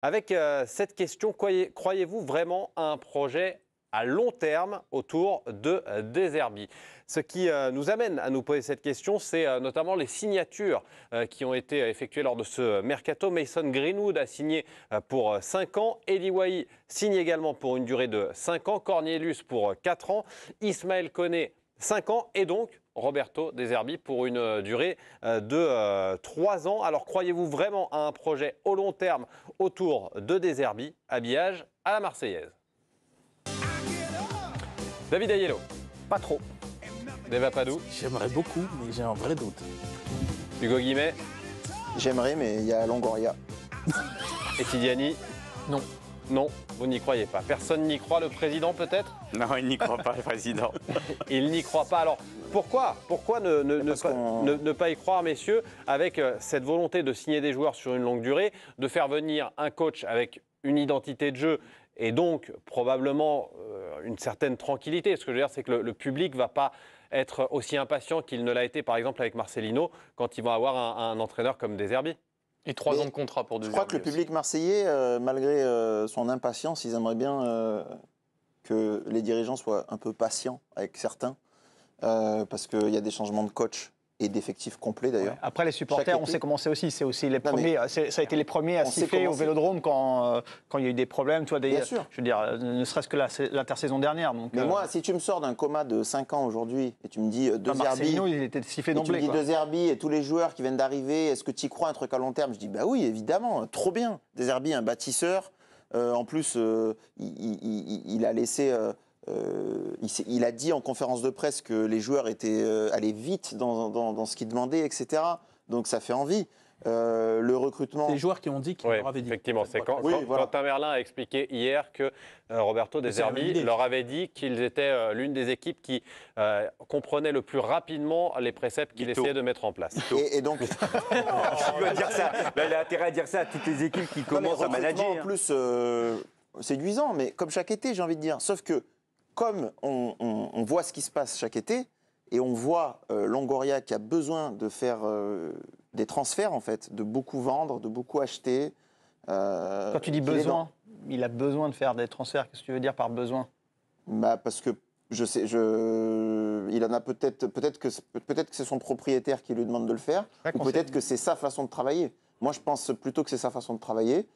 Avec cette question, croyez-vous vraiment à un projet à long terme autour de De Zerbi? Ce qui nous amène à nous poser cette question, c'est notamment les signatures qui ont été effectuées lors de ce mercato. Mason Greenwood a signé pour 5 ans, Eli Wahi signe également pour une durée de 5 ans, Cornelius pour 4 ans, Ismaël Koné 5 ans et donc Roberto De Zerbi pour une durée de 3 ans. Alors croyez-vous vraiment à un projet au long terme autour de De Zerbi? Habillage à la Marseillaise. David Aiello. Pas trop. Deva Padou. J'aimerais beaucoup, mais j'ai un vrai doute. Hugo Guimet. J'aimerais, mais il y a Longoria. Et Tidiani. Non. Non, vous n'y croyez pas. Personne n'y croit, le président peut-être? Non, il n'y croit pas, le président. Il n'y croit pas. Alors pourquoi ne pas y croire, messieurs, avec cette volonté de signer des joueurs sur une longue durée, de faire venir un coach avec une identité de jeu et donc probablement une certaine tranquillité? Ce que je veux dire, c'est que le public ne va pas être aussi impatient qu'il ne l'a été par exemple avec Marcelino quand ils vont avoir un entraîneur comme De Zerbi. Et 3 ans de contrat pour De Zerbi. Je crois que le public marseillais, malgré son impatience, ils aimeraient bien que les dirigeants soient un peu patients avec certains, parce qu'il y a des changements de coach et d'effectifs complets d'ailleurs. Ouais. Après, les supporters, on sait comment c'est aussi. C'est aussi les premiers. Ça a été les premiers à siffler au Vélodrome quand il y a eu des problèmes. Toi, bien sûr. Je veux dire, ne serait-ce que l'intersaison dernière. Donc, mais moi, si tu me sors d'un coma de 5 ans aujourd'hui et tu me dis De Zerbi, il était sifflé d'emblée. Tu me dis De Zerbi et tous les joueurs qui viennent d'arriver, est-ce que tu y crois un truc à long terme? Je dis bah oui, évidemment, trop bien. De Zerbi, un bâtisseur. En plus, il a laissé. Il a dit en conférence de presse que les joueurs allaient vite dans ce qu'ils demandaient, etc. Donc ça fait envie. Le recrutement. C'est les joueurs qui ont dit qu'ils leur avaient dit. Effectivement, c'est quand Quentin Merlin a expliqué hier que Roberto De Zerbi leur avait dit qu'ils étaient l'une des équipes qui comprenait le plus rapidement les préceptes qu'il essayait de mettre en place. Et donc, Il va dire ça. Là, il a intérêt à dire ça à toutes les équipes qui commencent à manager. En plus, séduisant, mais comme chaque été, j'ai envie de dire. Sauf que comme on voit ce qui se passe chaque été, et on voit Longoria qui a besoin de faire des transferts, en fait, de beaucoup vendre, de beaucoup acheter. Quand tu dis besoin, il a besoin de faire des transferts. Qu'est-ce que tu veux dire par besoin? Bah parce que il en a peut-être que c'est son propriétaire qui lui demande de le faire, ou peut-être que c'est sa façon de travailler. Moi, je pense plutôt que c'est sa façon de travailler.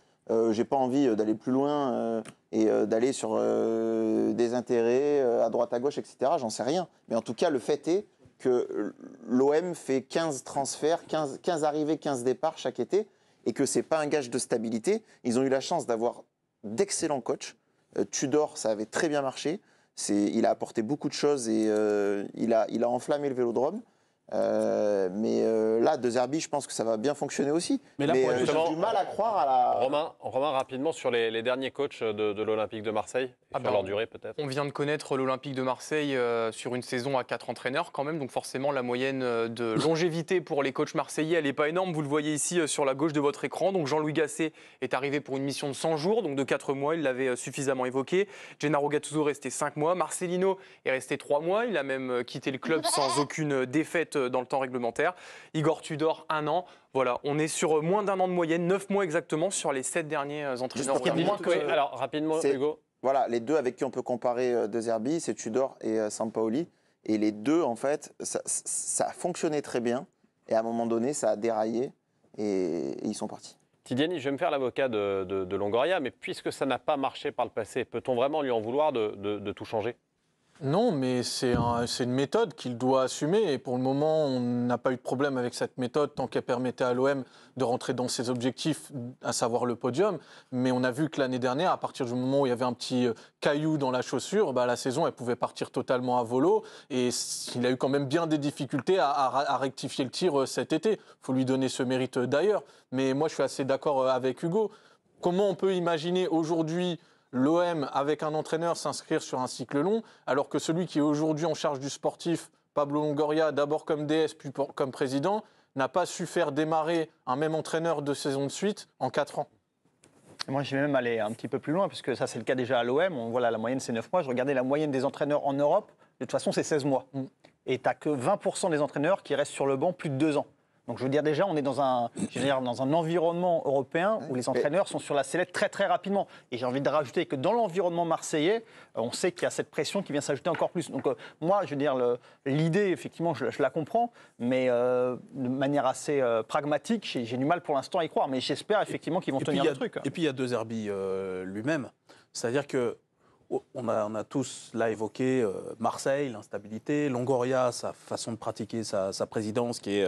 J'ai pas envie d'aller plus loin et d'aller sur des intérêts à droite à gauche, etc. J'en sais rien. Mais en tout cas, le fait est que l'OM fait 15 transferts, 15 arrivées, 15 départs chaque été, et que c'est pas un gage de stabilité. Ils ont eu la chance d'avoir d'excellents coachs. Tudor, ça avait très bien marché. Il a apporté beaucoup de choses et il a enflammé le Vélodrome. Là, De Zerbi, je pense que ça va bien fonctionner aussi. Mais j'ai du mal à croire à la... Romain, rapidement sur les derniers coachs de l'Olympique de Marseille, sur leur durée peut-être. On vient de connaître l'Olympique de Marseille sur une saison à 4 entraîneurs quand même, donc forcément la moyenne de longévité pour les coachs marseillais, elle n'est pas énorme. Vous le voyez ici sur la gauche de votre écran. Donc Jean-Louis Gasset est arrivé pour une mission de 100 jours, donc de 4 mois, il l'avait suffisamment évoqué. Gennaro Gattuso resté 5 mois. Marcelino est resté 3 mois. Il a même quitté le club sans aucune défaite dans le temps réglementaire. Igor Tudor, 1 an. Voilà, on est sur moins d'1 an de moyenne, 9 mois exactement sur les 7 derniers entraîneurs. Alors, rapidement, Hugo. Voilà, les deux avec qui on peut comparer De Zerbi, c'est Tudor et Sampaoli. Et les deux, en fait, ça a fonctionné très bien. Et à un moment donné, ça a déraillé et ils sont partis. Tidiani, je vais me faire l'avocat de Longoria, mais puisque ça n'a pas marché par le passé, peut-on vraiment lui en vouloir de tout changer? Non, mais c'est une méthode qu'il doit assumer. Et pour le moment, on n'a pas eu de problème avec cette méthode tant qu'elle permettait à l'OM de rentrer dans ses objectifs, à savoir le podium. Mais on a vu que l'année dernière, à partir du moment où il y avait un petit caillou dans la chaussure, la saison, elle pouvait partir totalement à volo. Et il a eu quand même bien des difficultés à rectifier le tir cet été. Il faut lui donner ce mérite d'ailleurs. Mais moi, je suis assez d'accord avec Hugo. Comment on peut imaginer aujourd'hui l'OM, avec un entraîneur, s'inscrire sur un cycle long, alors que celui qui est aujourd'hui en charge du sportif, Pablo Longoria, d'abord comme DS, puis comme président, n'a pas su faire démarrer un même entraîneur de saison de suite en 4 ans. Moi, je vais même aller un petit peu plus loin, puisque ça, c'est le cas déjà à l'OM. On voit là, la moyenne, c'est 9 mois. Je regardais la moyenne des entraîneurs en Europe. De toute façon, c'est 16 mois. Et tu n'as que 20% des entraîneurs qui restent sur le banc plus de 2 ans. Donc je veux dire déjà, on est dans un environnement européen où les entraîneurs sont sur la sellette très très rapidement. Et j'ai envie de rajouter que dans l'environnement marseillais, on sait qu'il y a cette pression qui vient s'ajouter encore plus. Donc moi, je veux dire, l'idée, effectivement, je la comprends, mais de manière assez pragmatique, j'ai du mal pour l'instant à y croire. Mais j'espère effectivement qu'ils vont tenir le truc. Et puis il y a De Zerbi lui-même. C'est-à-dire que on a tous là évoqué Marseille, l'instabilité, Longoria, sa façon de pratiquer sa présidence qui est,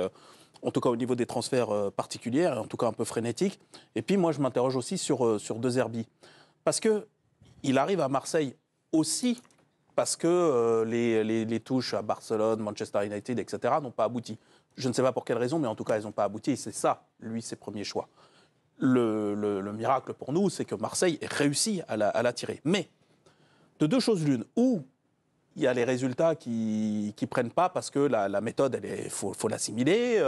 en tout cas au niveau des transferts particulière, en tout cas un peu frénétique. Et puis moi je m'interroge aussi sur De Zerbi. Parce qu'il arrive à Marseille aussi parce que les touches à Barcelone, Manchester United, etc. n'ont pas abouti. Je ne sais pas pour quelle raison, mais en tout cas elles n'ont pas abouti. Et c'est ça, lui, ses premiers choix. Le miracle pour nous, c'est que Marseille ait réussi à l'attirer. Mais de deux choses l'une, ou il y a les résultats qui prennent pas parce que la méthode, il faut l'assimiler,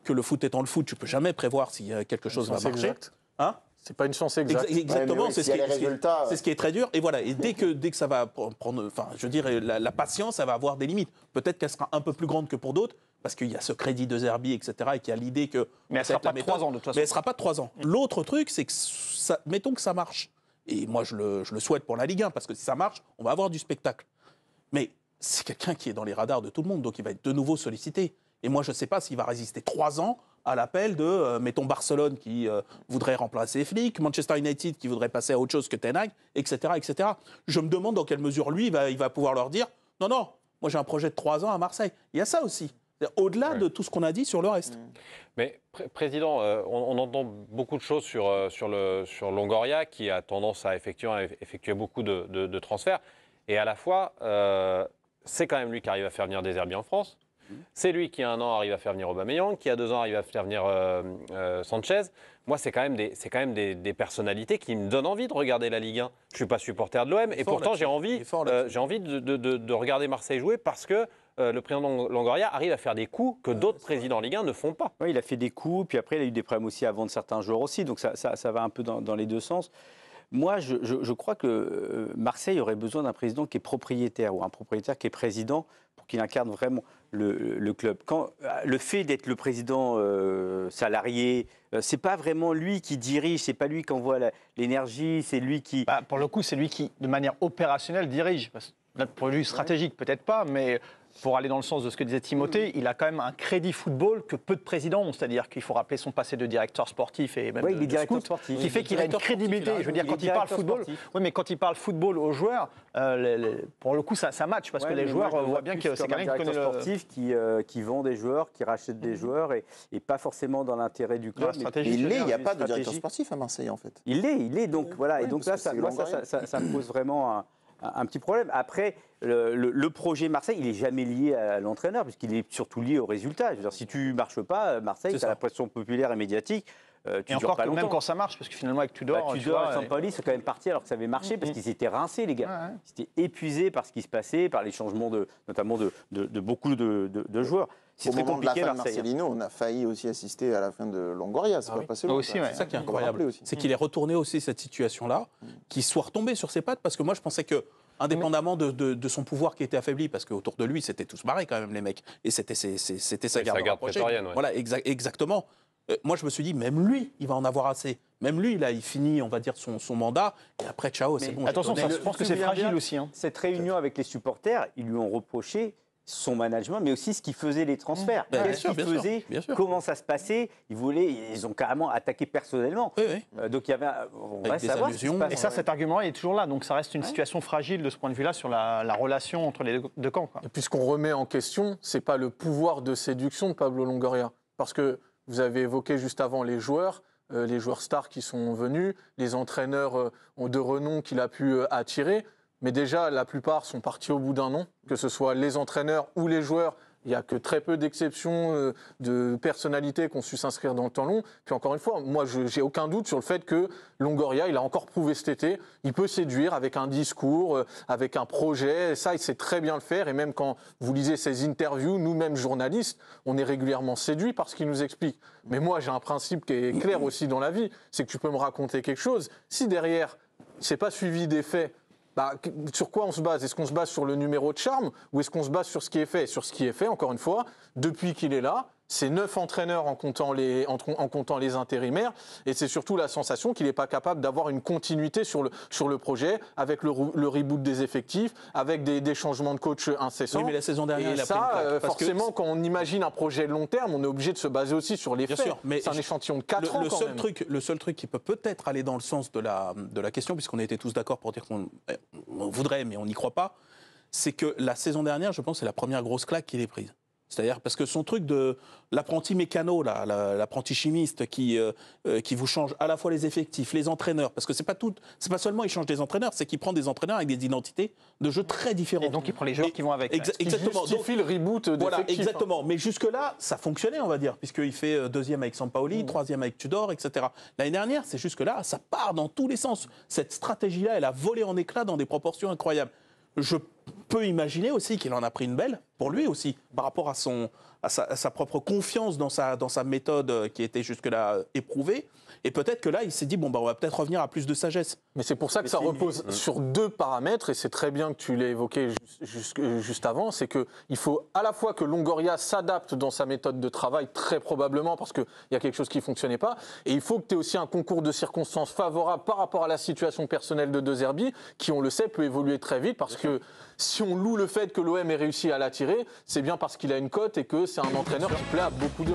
que le foot étant le foot, tu peux jamais prévoir si quelque chose va marcher. Hein ? C'est pas une chance exacte. Exactement, oui, c'est ce qui est très dur. Et voilà, et dès que ça va prendre, enfin, je dirais, la patience, ça va avoir des limites. Peut-être qu'elle sera un peu plus grande que pour d'autres, parce qu'il y a ce crédit de Zerbi, etc., et qu'il y a l'idée que... Mais elle ne sera pas de 3 ans, de toute façon. Mais elle ne sera pas de 3 ans. L'autre truc, c'est que, mettons que ça marche. Et moi, je le souhaite pour la Ligue 1, parce que si ça marche, on va avoir du spectacle. Mais c'est quelqu'un qui est dans les radars de tout le monde, donc il va être de nouveau sollicité. Et moi, je ne sais pas s'il va résister 3 ans à l'appel de, mettons, Barcelone qui voudrait remplacer Flick, Manchester United qui voudrait passer à autre chose que Ten Hag, etc., etc. Je me demande dans quelle mesure, lui, il va pouvoir leur dire « Non, non, moi j'ai un projet de 3 ans à Marseille ». Il y a ça aussi, au-delà de tout ce qu'on a dit sur le reste. Mais, Président, on entend beaucoup de choses sur Longoria, qui a tendance à effectuer beaucoup de transferts. Et à la fois, c'est quand même lui qui arrive à faire venir De Zerbi en France. C'est lui qui, il y a 1 an, arrive à faire venir Aubameyang, qui, il y a 2 ans, arrive à faire venir Sanchez. Moi, c'est quand même des personnalités qui me donnent envie de regarder la Ligue 1. Je ne suis pas supporter de l'OM, et pourtant, j'ai envie de regarder Marseille jouer parce que le président Longoria arrive à faire des coups que d'autres présidents Ligue 1 ne font pas. Oui, il a fait des coups, puis après, il a eu des problèmes aussi à vendre certains joueurs aussi. Donc, ça va un peu dans les deux sens. Moi, je crois que Marseille aurait besoin d'un président qui est propriétaire ou un propriétaire qui est président pour qu'il incarne vraiment le club. Le fait d'être le président salarié, c'est pas vraiment lui qui dirige, c'est pas lui qui envoie l'énergie, c'est lui qui... Pour le coup, c'est lui qui, de manière opérationnelle, dirige. D'un point de vue stratégique, peut-être pas, mais pour aller dans le sens de ce que disait Timothée, il a quand même un crédit football que peu de présidents ont. C'est-à-dire qu'il faut rappeler son passé de directeur sportif et même de scout, qui fait qu'il a une crédibilité. Je veux dire, quand il parle football, oui, mais quand il parle football aux joueurs, pour le coup, ça match parce que les joueurs voient bien que c'est quelqu'un qui connaît le sportif qui vend des joueurs, qui rachète des joueurs et pas forcément dans l'intérêt du club. Il n'y a pas de directeur sportif à Marseille en fait. Il l'est. Donc voilà. Et donc ça me pose vraiment un petit problème. Après, le projet Marseille, il n'est jamais lié à l'entraîneur, puisqu'il est surtout lié au résultat. Je veux dire, si tu ne marches pas, Marseille, tu as la pression populaire et médiatique. Et encore pas même quand ça marche, parce que finalement, avec Tudor... Tudor et Sampaoli sont quand même partis alors que ça avait marché, parce qu'ils étaient rincés, les gars. Ils étaient épuisés par ce qui se passait, par les changements notamment de beaucoup de joueurs. C'est très compliqué, de la fin de Marcelino, on a failli aussi assister à la fin de Longoria. C'est pas passé loin. C'est ça qui est incroyable. C'est qu'il est retourné aussi cette situation-là, qu'il soit retombé sur ses pattes, parce que moi, je pensais que, indépendamment de son pouvoir qui était affaibli, parce qu'autour de lui, c'était tous barrés quand même, les mecs. Et c'était sa garde prétorienne. Voilà, exactement. Moi, je me suis dit, même lui, il va en avoir assez. Même lui, là, il finit, on va dire, son mandat, et après, ciao, c'est bon. Attention, je pense que c'est fragile aussi. Cette réunion avec les supporters, ils lui ont reproché son management, mais aussi ce qu'il faisait les transferts. Qu'est-ce qu'il faisait, comment ça se passait. Ils ont carrément attaqué personnellement. Donc il y avait, on va savoir ce qui se passe. Et ça, cet argument est toujours là. Donc ça reste une situation fragile de ce point de vue-là sur la relation entre les deux camps. Et puis ce qu'on remet en question, c'est pas le pouvoir de séduction de Pablo Longoria, parce que vous avez évoqué juste avant les joueurs stars qui sont venus, les entraîneurs de renom qu'il a pu attirer. Mais déjà, la plupart sont partis au bout d'un an, que ce soit les entraîneurs ou les joueurs. Il n'y a que très peu d'exceptions de personnalités qui ont su s'inscrire dans le temps long. Puis encore une fois, moi, je n'ai aucun doute sur le fait que Longoria, il a encore prouvé cet été, il peut séduire avec un discours, avec un projet. Et ça, il sait très bien le faire. Et même quand vous lisez ses interviews, nous-mêmes journalistes, on est régulièrement séduits par ce qu'il nous explique. Mais moi, j'ai un principe qui est clair aussi dans la vie, c'est que tu peux me raconter quelque chose. Si derrière, ce n'est pas suivi des faits, sur quoi on se base ? Est-ce qu'on se base sur le numéro de charme ou est-ce qu'on se base sur ce qui est fait ? Et sur ce qui est fait, encore une fois, depuis qu'il est là, C'est 9 entraîneurs en comptant les intérimaires. Et c'est surtout la sensation qu'il n'est pas capable d'avoir une continuité sur le projet, avec le reboot des effectifs, avec des changements de coach incessants. Oui, mais la saison dernière, il a pris une claque, forcément, quand on imagine un projet long terme, on est obligé de se baser aussi sur les faits. Sûr, mais c'est un échantillon de 4 ans le seul truc qui peut peut-être aller dans le sens de la question, puisqu'on était tous d'accord pour dire qu'on voudrait, mais on n'y croit pas, c'est que la saison dernière, je pense, c'est la première grosse claque qu'il ait prise. C'est-à-dire parce que son truc de l'apprenti mécano, l'apprenti chimiste qui vous change à la fois les effectifs, les entraîneurs, parce que c'est pas seulement il change des entraîneurs, c'est qu'il prend des entraîneurs avec des identités de jeu très différentes. Et donc il prend les joueurs qui vont avec. Exactement. Il justifie le reboot des effectifs. Exactement. Mais jusque-là, ça fonctionnait, on va dire, puisqu'il fait 2e avec Sampaoli, 3e avec Tudor, etc. L'année dernière, c'est jusque-là, ça part dans tous les sens. Cette stratégie-là, elle a volé en éclats dans des proportions incroyables. Je peux imaginer aussi qu'il en a pris une belle, pour lui aussi, par rapport à sa propre confiance dans sa méthode qui était jusque-là éprouvée. Et peut-être que là, il s'est dit, bon, on va peut-être revenir à plus de sagesse. Mais c'est pour ça que ça repose sur 2 paramètres, et c'est très bien que tu l'aies évoqué juste avant, c'est qu'il faut à la fois que Longoria s'adapte dans sa méthode de travail, très probablement, parce qu'il y a quelque chose qui ne fonctionnait pas, et il faut que tu aies aussi un concours de circonstances favorable par rapport à la situation personnelle de De Zerbi, qui, on le sait, peut évoluer très vite, parce que si on loue le fait que l'OM ait réussi à l'attirer, c'est bien parce qu'il a une cote et que c'est un entraîneur qui plaît à beaucoup de